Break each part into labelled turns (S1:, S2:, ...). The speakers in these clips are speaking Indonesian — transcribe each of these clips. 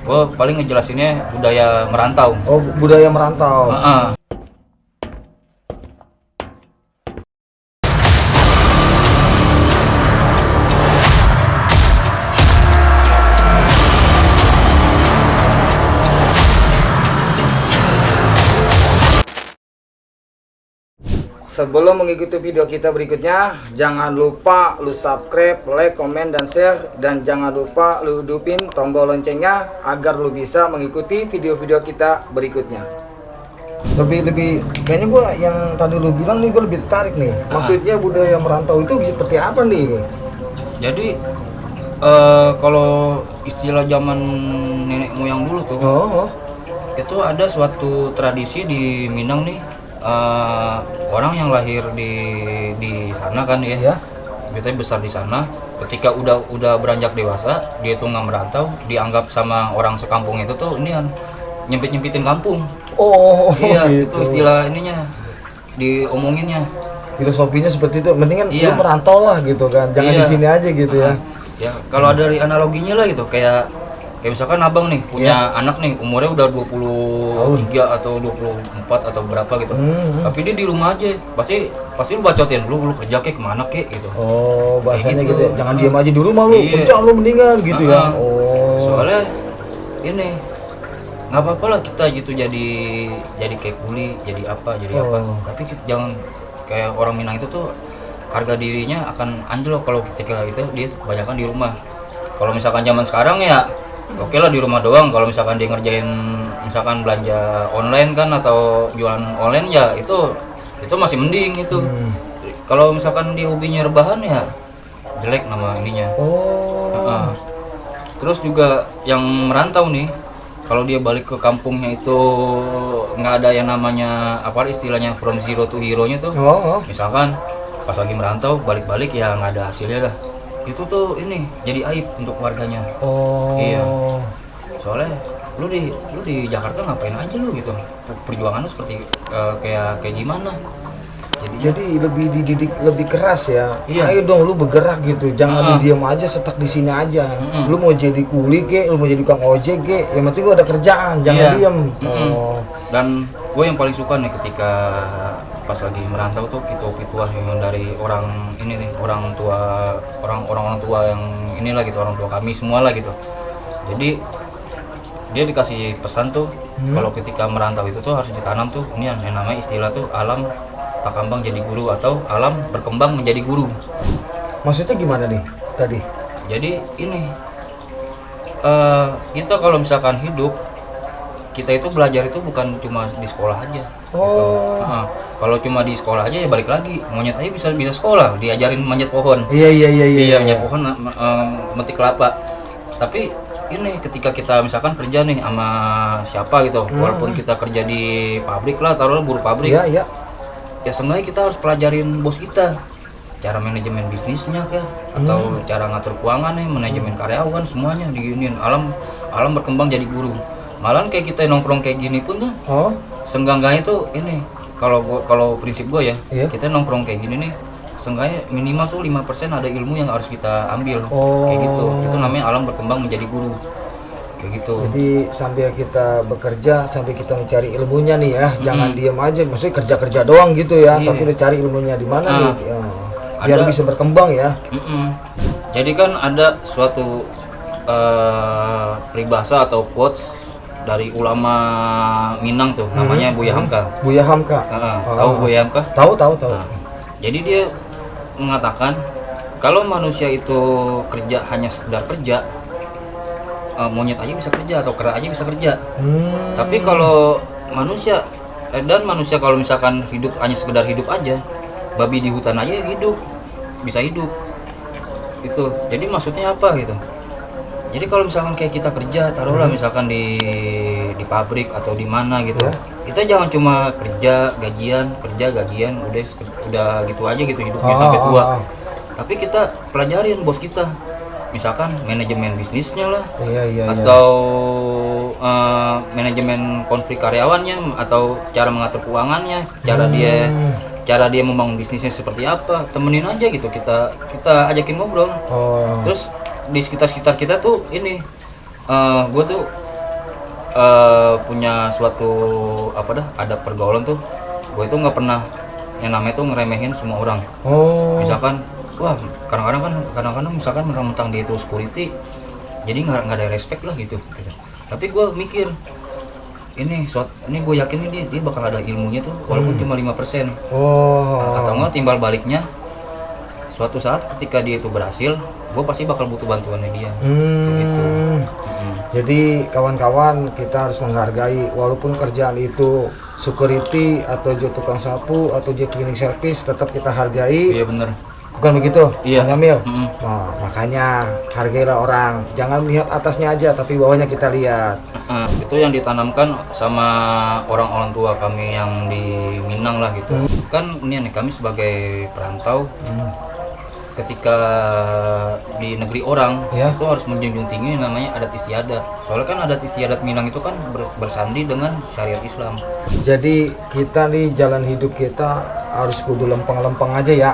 S1: Gue paling ngejelasinnya budaya merantau.
S2: Oh, budaya merantau. Sebelum mengikuti video kita berikutnya, jangan lupa lu subscribe, like, komen, dan share. Dan jangan lupa lu hidupin tombol loncengnya agar lu bisa mengikuti video-video kita berikutnya. Lebih kayaknya gua yang tadi lu bilang nih, gua lebih tertarik nih. Maksudnya budaya merantau itu seperti apa nih?
S1: Jadi kalau istilah zaman nenek moyang dulu tuh, itu ada suatu tradisi di Minang nih. Orang yang lahir di sana kan ya, biasanya besar di sana. Ketika udah beranjak dewasa, dia tuh nggak merantau, dianggap sama orang sekampung itu tuh ini kan nyempitin kampung.
S2: Oh,
S1: iya,
S2: gitu.
S1: itu istilah ininya, diomonginnya.
S2: Filosofinya seperti itu. Mendingan
S1: Iya.
S2: lu merantau lah gitu kan, jangan
S1: Iya.
S2: di sini aja gitu ya.
S1: Ya, kalau dari analoginya lah gitu, kayak misalkan abang nih punya anak nih umurnya udah 23 atau 24 atau berapa gitu. Tapi dia di rumah aja, pasti lu bacotin, lu kerja kek kemana kek gitu.
S2: Oh, bahasanya
S1: Kayak
S2: gitu ya. Jangan diam aja di rumah lu,
S1: Iya.
S2: kerja lu mendingan gitu ya. Oh.
S1: Soalnya ini nggak apa-apa lah kita gitu jadi kayak kuli, jadi apa. Tapi jangan kayak orang Minang itu tuh harga dirinya akan anjlok kalau ketika itu dia kebanyakan di rumah. Kalau misalkan zaman sekarang ya oke lah di rumah doang. Kalau misalkan dia ngerjain misalkan belanja online kan atau jualan online ya itu masih mending itu. Kalau misalkan dia hobinya rebahan ya jelek nama ininya. Terus juga yang merantau nih, kalau dia balik ke kampungnya itu nggak ada yang namanya apa istilahnya from zero to hero-nya tuh. Misalkan pas lagi merantau balik-balik ya nggak ada hasilnya dah. Itu tuh ini jadi aib untuk warganya. Iya. Soalnya lu di Jakarta ngapain aja lu gitu. Perjuangan lu seperti kayak gimana?
S2: Jadi lebih dididik lebih keras ya.
S1: Iya.
S2: Ayo dong lu bergerak gitu. Jangan lu diam aja stuck di sini aja. Lu mau jadi kuli kek, lu mau jadi tukang ojek kek, yang penting lu ada kerjaan, jangan diam.
S1: Dan gue yang paling suka nih ketika pas lagi merantau tuh pituah yang dari orang ini nih, orang tua yang inilah gitu, orang tua kami semua lah gitu. Jadi dia dikasih pesan tuh kalau ketika merantau itu tuh harus ditanam tuh ini yang namanya istilah tuh alam tak kembang jadi guru atau alam berkembang menjadi guru.
S2: Maksudnya gimana nih tadi?
S1: Jadi ini kita kalau misalkan hidup, kita itu belajar itu bukan cuma di sekolah aja. Gitu. Kalau cuma di sekolah aja ya balik lagi, monyet aja bisa sekolah, diajarin manjat pohon. Iya, manjat pohon, metik kelapa. Tapi ini ketika kita misalkan kerja nih sama siapa gitu, walaupun kita kerja di pabrik lah, taruhlah buruh pabrik.
S2: Iya.
S1: Ya seenggaknya kita harus pelajarin bos kita, cara manajemen bisnisnya kah, atau cara ngatur keuangan nih, manajemen karyawan, semuanya diginiin. Alam berkembang jadi guru. Malahan kayak kita nongkrong kayak gini pun tuh, seenggaknya tuh ini kalau prinsip gue ya, kita nongkrong kayak gini nih, seenggaknya minimal tuh 5% ada ilmu yang harus kita ambil. Kayak gitu. Itu namanya alam berkembang menjadi guru. Kayak gitu.
S2: Jadi sambil kita bekerja, sambil kita mencari ilmunya nih ya, jangan diam aja. Maksudnya kerja doang gitu ya, tapi udah cari ilmunya di mana nih, biar bisa berkembang ya.
S1: Jadi kan ada suatu peribahasa atau quotes dari ulama Minang tuh, namanya Buya Hamka.
S2: Buya Hamka.
S1: Tahu Buya Hamka?
S2: Tahu.
S1: Jadi dia mengatakan kalau manusia itu kerja hanya sekedar kerja, monyet aja bisa kerja atau kera aja bisa kerja. Tapi kalau manusia kalau misalkan hidup hanya sekedar hidup aja, babi di hutan aja bisa hidup. Itu. Jadi maksudnya apa gitu? Jadi kalau misalkan kayak kita kerja, taruhlah misalkan di pabrik atau di mana gitu, kita jangan cuma kerja gajian, udah gitu aja gitu hidupnya sampai tua. Tapi kita pelajarin bos kita, misalkan manajemen bisnisnya lah, atau manajemen konflik karyawannya, atau cara mengatur keuangannya, cara dia membangun bisnisnya seperti apa. Temenin aja gitu, kita ajakin ngobrol. Terus di sekitar kita tuh ini gue tuh punya suatu ada pergaulan tuh, gue itu nggak pernah yang namanya tuh ngeremehin semua orang. Misalkan wah kadang-kadang misalkan mentang-mentang dia itu security, jadi nggak ada respect lah gitu. Tapi gue mikir ini gue yakin dia bakal ada ilmunya tuh walaupun cuma 5%. Atau nggak timbal baliknya, suatu saat ketika dia itu berhasil, gue pasti bakal butuh bantuannya dia. Gitu.
S2: Jadi kawan-kawan, kita harus menghargai walaupun kerjaan itu security atau dia tukang sapu atau dia cleaning service, tetap kita hargai.
S1: Iya bener.
S2: Bukan begitu,
S1: Iya.
S2: Bang Jamil? Nah, makanya hargailah orang, jangan lihat atasnya aja tapi bawahnya kita lihat.
S1: Itu yang ditanamkan sama orang tua kami yang di Minang lah gitu. Kan ini nih, kami sebagai perantau, ketika di negeri orang itu harus menjunjung tinggi namanya adat istiadat. Soalnya kan adat istiadat Minang itu kan bersandi dengan syariat Islam.
S2: Jadi kita nih jalan hidup kita harus kudu lempeng-lempeng aja ya.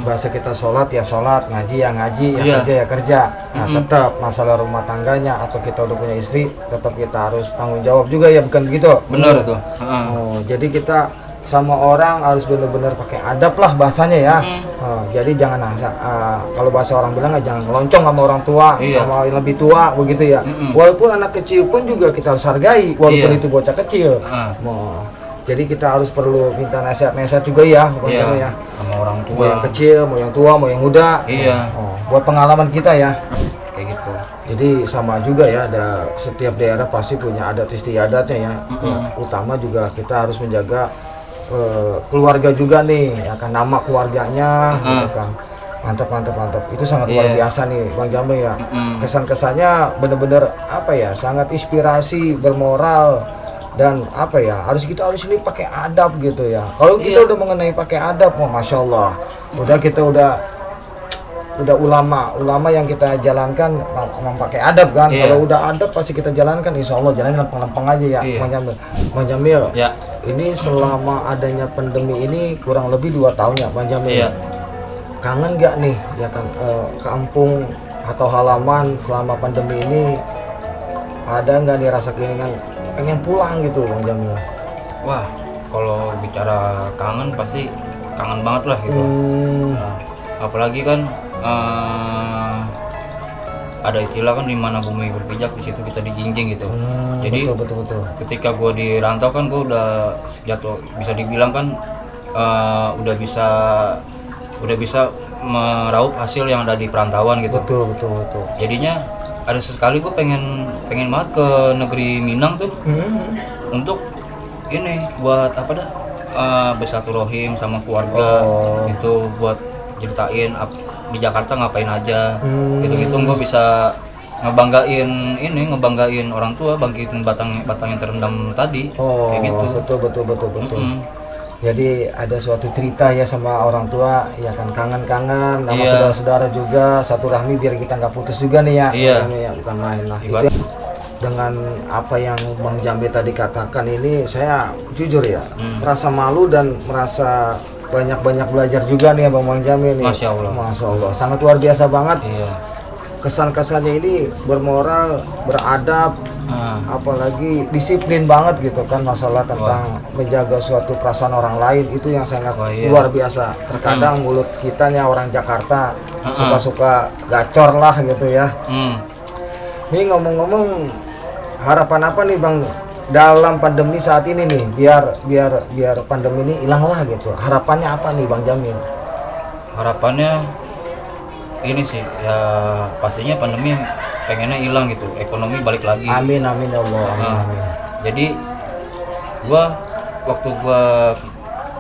S2: Bahasa kita sholat ya sholat, ngaji ya ngaji, ya kerja ya kerja. Nah tetap masalah rumah tangganya atau kita udah punya istri, tetap kita harus tanggung jawab juga ya, bukan begitu?
S1: Benar itu.
S2: Jadi kita sama orang harus benar-benar pakai adab lah bahasanya ya. Jadi jangan kalau bahasa orang bilang jangan ngeloncong sama orang tua, sama yang lebih tua begitu ya. Walaupun anak kecil pun juga kita harus hargai, walaupun itu bocah kecil. Jadi kita harus perlu minta nasihat-nasihat juga ya, ya.
S1: Sama orang tua.
S2: Mau yang kecil, mau yang tua, mau yang muda. Buat pengalaman kita ya.
S1: Kayak gitu.
S2: Jadi sama juga ya, ada setiap daerah pasti punya adat istiadatnya ya. Utama juga kita harus menjaga keluarga juga nih, akan nama keluarganya, gitu kan. Mantap. Itu sangat luar biasa nih, Bang Jamil ya. Kesan-kesannya bener-bener sangat inspirasi, bermoral, dan harus ini pakai adab gitu ya. Kalau kita udah mengenai pakai adab, masya Allah, kita udah ulama yang kita jalankan memang pakai adab kan. Kalau udah adab pasti kita jalankan, insya Allah jalan lempeng-lempeng aja ya. Bang Jamil, ini selama adanya pandemi ini kurang lebih 2 tahun ya Bang Jamil. Kangen nggak nih ya kan kampung atau halaman selama pandemi ini? Ada nggak nih rasa keinginan pengen pulang gitu Bang Jamil?
S1: Wah, kalau bicara kangen pasti kangen banget lah gitu. Apalagi kan ada istilah kan, di mana bumi berpijak di situ kita dijinjing gitu. Jadi
S2: betul.
S1: ketika gue di rantau kan gue udah jatuh, bisa dibilang kan udah bisa meraup hasil yang ada di perantauan gitu.
S2: Betul.
S1: Jadinya ada sesekali gue pengen banget ke negeri Minang tuh untuk ini buat bersilaturahim sama keluarga itu, buat ceritain di Jakarta ngapain aja gitu gue bisa ngebanggain orang tua, bangkitin batang yang terendam tadi. Kayak gitu. Betul.
S2: Jadi ada suatu cerita ya sama orang tua ya kan, kangen-kangen sama saudara-saudara juga, satu rahmi biar kita nggak putus juga nih ya. Ya bukan main lah. Itu dengan apa yang Bang Jamil tadi katakan ini, saya jujur ya merasa malu dan merasa banyak belajar juga nih Bang Jamil nih.
S1: Masya Allah,
S2: sangat luar biasa banget. Kesan-kesannya ini bermoral, beradab, apalagi disiplin banget gitu kan, masalah tentang menjaga suatu perasaan orang lain itu yang sangat luar biasa. Terkadang mulut kita nih orang Jakarta suka gacor lah gitu ya. Nih ngomong-ngomong, harapan apa nih Bang dalam pandemi saat ini nih, biar pandemi ini hilang lah gitu? Harapannya apa nih Bang Jamil?
S1: Harapannya ini sih ya, pastinya pandemi pengennya hilang gitu, ekonomi balik lagi.
S2: Amin ya Allah. Amin.
S1: Jadi waktu gua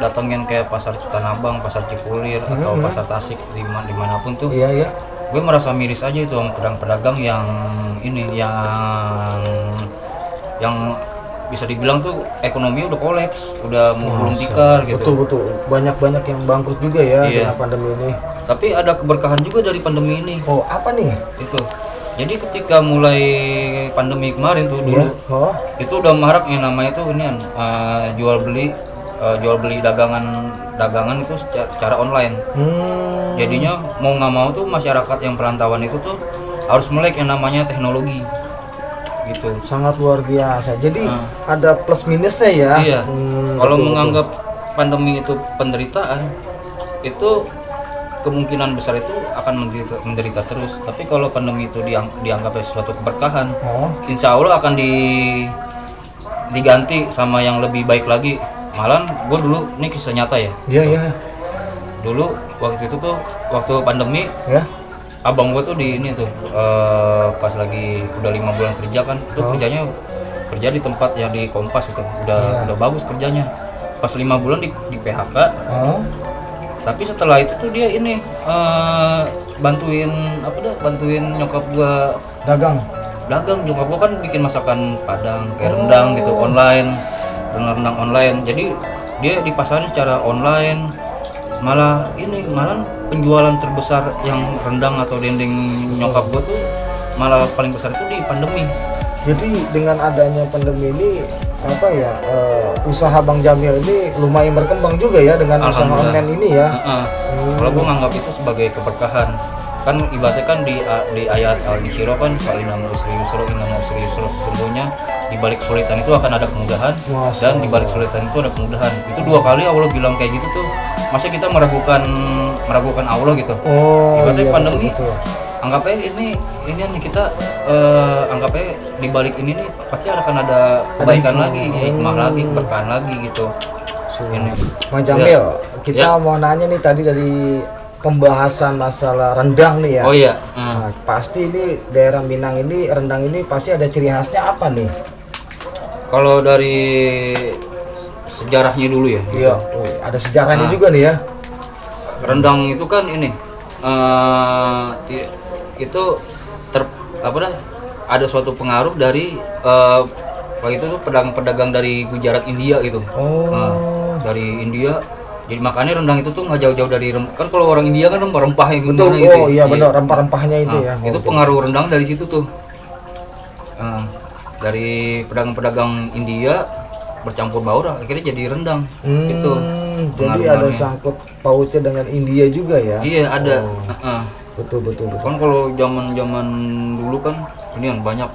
S1: datengin kayak pasar Tanah Abang, pasar Cipulir atau pasar Tasik, dimanapun tuh, gue merasa miris aja itu sama pedagang-pedagang yang bisa dibilang tuh ekonomi udah kolaps, udah mau gulung tikar gitu.
S2: Betul. Banyak yang bangkrut juga ya dengan pandemi ini.
S1: Tapi ada keberkahan juga dari pandemi ini.
S2: Apa nih?
S1: Itu. Jadi ketika mulai pandemi kemarin tuh dulu, itu udah marak yang namanya tuh jual beli dagangan itu secara online. Jadinya mau nggak mau tuh masyarakat yang perantauan itu tuh harus melek yang namanya teknologi gitu.
S2: Sangat luar biasa. Jadi ada plus minusnya ya.
S1: Iya. Kalau menganggap pandemi itu penderitaan, itu kemungkinan besar itu akan menderita terus. Tapi kalau pandemi itu dianggap sesuatu keberkahan, insya Allah akan diganti sama yang lebih baik lagi. Malah gue dulu, ini kisah nyata ya.
S2: Iya, iya.
S1: Dulu waktu itu tuh, waktu pandemi,
S2: Ya.
S1: abang gue tuh di ini tuh pas lagi udah 5 bulan kerja kan, itu kerja di tempat yang di Kompas itu udah bagus kerjanya. Pas 5 bulan di PHK. Tapi setelah itu tuh dia ini bantuin nyokap gua dagang. Nyokap gua kan bikin masakan Padang kayak rendang gitu rendang online. Jadi dia dipasarin secara online. Malah penjualan terbesar yang rendang atau dendeng nyokap gua tuh malah paling besar itu di pandemi.
S2: Jadi dengan adanya pandemi ini usaha Bang Jamil ini lumayan berkembang juga ya dengan usaha online ini ya.
S1: Kalau gue nganggap itu sebagai keberkahan, kan ibaratnya kan di ayat Al-Isyra kan inna usri yusra, sesungguhnya di balik kesulitan itu akan ada kemudahan. Dan di balik kesulitan itu ada kemudahan. Itu 2 kali Allah bilang kayak gitu tuh. Masa kita meragukan Allah gitu. Ibaratnya pandemi betul. Anggap aja ini kita anggap aja di balik ini nih pasti akan ada kebaikan lagi, hikmah lagi, keberkahan lagi gitu. Ini.
S2: Bang Jamil, kita mau nanya nih tadi dari pembahasan masalah rendang nih ya.
S1: Oh iya.
S2: Nah, pasti ini daerah Minang ini rendang ini pasti ada ciri khasnya apa nih?
S1: Kalau dari sejarahnya dulu ya.
S2: Iya. Ada sejarahnya juga nih ya.
S1: Rendang itu kan ini itu ada suatu pengaruh dari waktu itu tuh pedagang-pedagang dari Gujarat India gitu. Dari India. Jadi makanya rendang itu tuh nggak jauh-jauh dari kan kalau orang India kan rempah-rempah yang gimana gitu.
S2: Oh iya benar, rempah-rempahnya itu ya.
S1: Itu pengaruh rendang dari situ tuh. Dari pedagang-pedagang India bercampur baur akhirnya jadi rendang. Itu.
S2: Jadi ada sangkut pautnya dengan India juga ya?
S1: Iya ada.
S2: Betul.
S1: Kan kalau zaman dulu kan ini yang banyak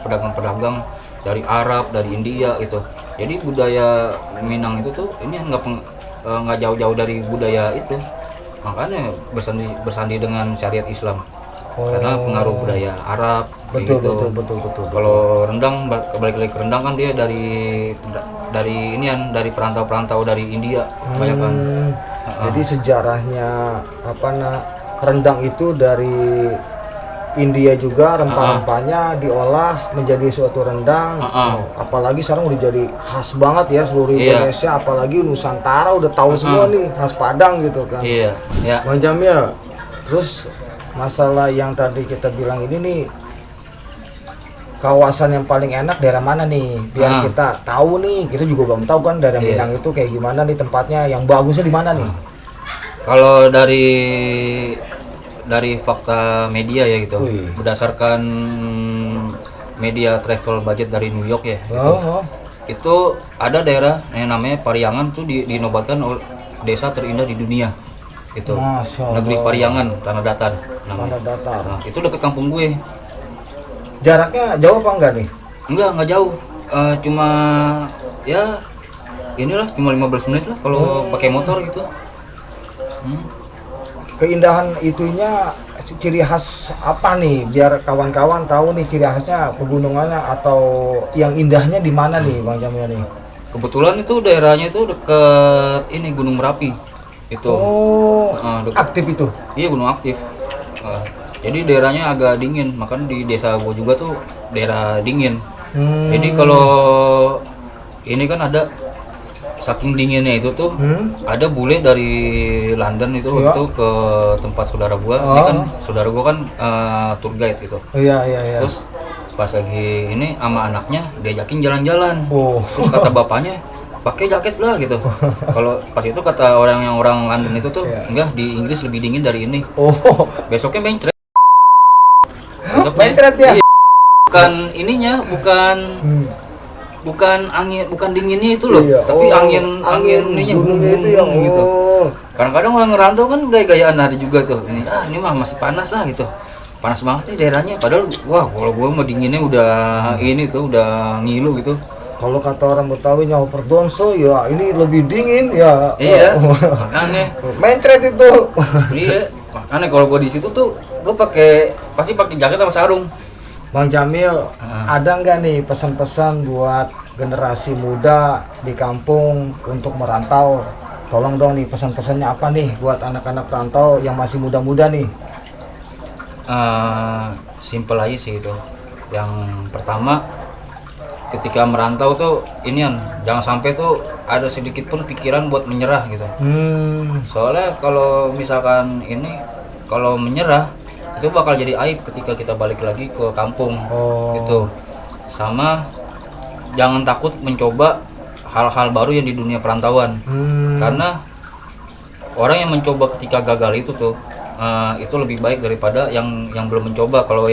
S1: pedagang-pedagang dari Arab, dari India gitu. Jadi budaya Minang itu tuh ini nggak jauh-jauh dari budaya itu. Makanya bersandi dengan syariat Islam. Karena pengaruh budaya Arab.
S2: Betul.
S1: Kalau rendang balik lagi ke rendang kan dia dari perantau-perantau dari India banyak kan.
S2: Jadi sejarahnya rendang itu dari India juga, rempah-rempahnya diolah menjadi suatu rendang. Apalagi sekarang udah jadi khas banget ya seluruh Indonesia, apalagi Nusantara udah tahu semua nih khas Padang gitu kan.
S1: Iya.
S2: Bang Jamil, terus masalah yang tadi kita bilang ini nih, kawasan yang paling enak daerah mana nih? Biar kita tahu nih, kita juga belum tahu kan daerah Minang itu kayak gimana nih tempatnya, yang bagusnya di mana nih?
S1: Kalau dari fakta media ya gitu, berdasarkan media travel budget dari New York ya, itu ada daerah yang namanya Pariangan tuh dinobatkan desa terindah di dunia. Itu negeri Pariangan, Tanah Datar namanya.
S2: Tanah Datar.
S1: Nah, itu dekat kampung gue.
S2: Jaraknya jauh apa enggak nih?
S1: Enggak jauh. Cuma ya inilah cuma 15 menit lah kalau pakai motor gitu.
S2: Keindahan itunya ciri khas apa nih? Biar kawan-kawan tahu nih ciri khasnya pegunungannya atau yang indahnya di mana nih, Bang Jamil nih?
S1: Kebetulan itu daerahnya itu dekat ini Gunung Merapi. Itu.
S2: Aktif itu?
S1: Iya, gunung aktif. Jadi daerahnya agak dingin, makanya di desa gua juga tuh daerah dingin. Jadi kalau ini kan ada saking dinginnya itu tuh ada bule dari London itu waktu ke tempat saudara gua. Ini kan saudara gua kan tour guide gitu.
S2: Iya.
S1: Terus pas lagi ini sama anaknya diajakin jalan-jalan. Terus kata bapaknya pakai jaket lah gitu. Kalau pas itu kata orang London itu tuh enggak, di Inggris lebih dingin dari ini. Besoknya mencret.
S2: Mencret ya?
S1: Iya. Bukan ininya, bukan angin, bukan dinginnya itu loh, tapi angin ininya gitu. Kadang-kadang orang ngerantau kan gaya-gayaan ada juga tuh. Ini mah masih panas lah gitu. panas banget nih daerahnya, padahal wah kalau gua mah dinginnya udah ini tuh udah ngilu gitu.
S2: Kalau kata orang Betawi nyawa perdonso ya ini lebih dingin ya.
S1: Iya, makanya.
S2: Mencret itu.
S1: Iya, makanya kalau gua di situ tuh gua pasti pakai jaket sama sarung.
S2: Bang Jamil, ada nggak nih pesan-pesan buat generasi muda di kampung untuk merantau? Tolong dong nih pesan-pesannya apa nih buat anak-anak perantau yang masih muda-muda nih?
S1: Simple aja sih itu. Yang pertama, ketika merantau tuh inian jangan sampai tuh ada sedikit pun pikiran buat menyerah gitu. Soalnya kalau misalkan kalau menyerah itu bakal jadi aib ketika kita balik lagi ke kampung gitu. Sama jangan takut mencoba hal-hal baru yang di dunia perantauan. Karena orang yang mencoba ketika gagal itu tuh itu lebih baik daripada yang belum mencoba. Kalau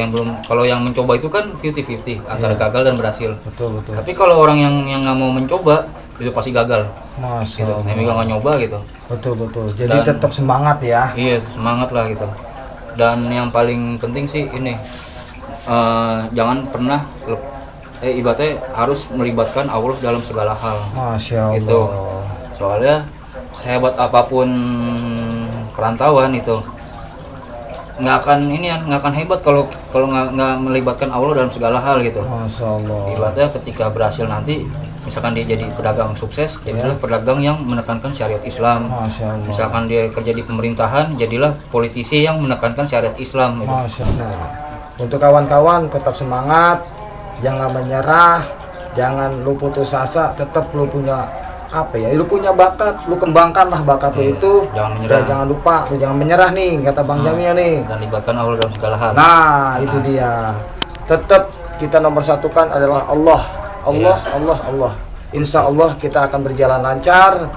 S1: yang mencoba itu kan 50-50 antara gagal dan berhasil.
S2: Betul.
S1: Tapi kalau orang yang nggak mau mencoba itu pasti gagal.
S2: Masya
S1: Gitu.
S2: Allah.
S1: Memang nggak nyoba gitu.
S2: Betul. Jadi tetap semangat ya.
S1: Iya, semangat lah gitu. Dan yang paling penting sih ini jangan pernah ibaratnya harus melibatkan Allah dalam segala hal.
S2: Masya Allah.
S1: Gitu. Soalnya sehebat apapun perantauan itu nggak akan hebat kalau nggak melibatkan Allah dalam segala hal gitu.
S2: Masya Allah.
S1: Ibaratnya ketika berhasil nanti misalkan dia jadi pedagang sukses, jadilah pedagang yang menekankan syariat Islam.
S2: Masya Allah.
S1: Misalkan dia kerja di pemerintahan, jadilah politisi yang menekankan syariat Islam gitu.
S2: Masya Allah. Nah, untuk kawan-kawan tetap semangat, jangan menyerah, jangan lu putus asa, tetap lu punya lu punya bakat, lu kembangkanlah bakat lu itu.
S1: Jangan menyerah.
S2: Dan jangan lupa, lu jangan menyerah nih, kata Bang Jamil nih.
S1: Dan libatkan Allah dalam segala hal.
S2: Nah, itu dia. Tetap kita nomor satukan adalah Allah. Allah. Insya Allah kita akan berjalan lancar.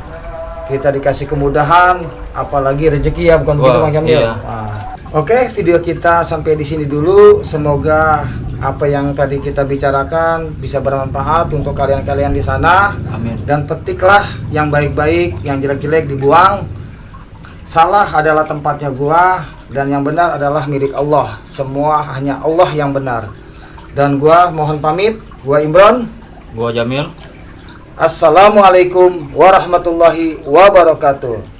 S2: Kita dikasih kemudahan, apalagi rezeki ya, bukan begitu Bang Jamil?
S1: Iya.
S2: Nah. Oke, video kita sampai di sini dulu. Semoga apa yang tadi kita bicarakan bisa bermanfaat untuk kalian-kalian di sana.
S1: Amin.
S2: Dan petiklah yang baik-baik, yang jelek-jelek dibuang. Salah adalah tempatnya gua, dan yang benar adalah milik Allah. Semua hanya Allah yang benar. Dan gua mohon pamit. Gua Imron.
S1: Gua Jamil.
S2: Assalamualaikum warahmatullahi wabarakatuh.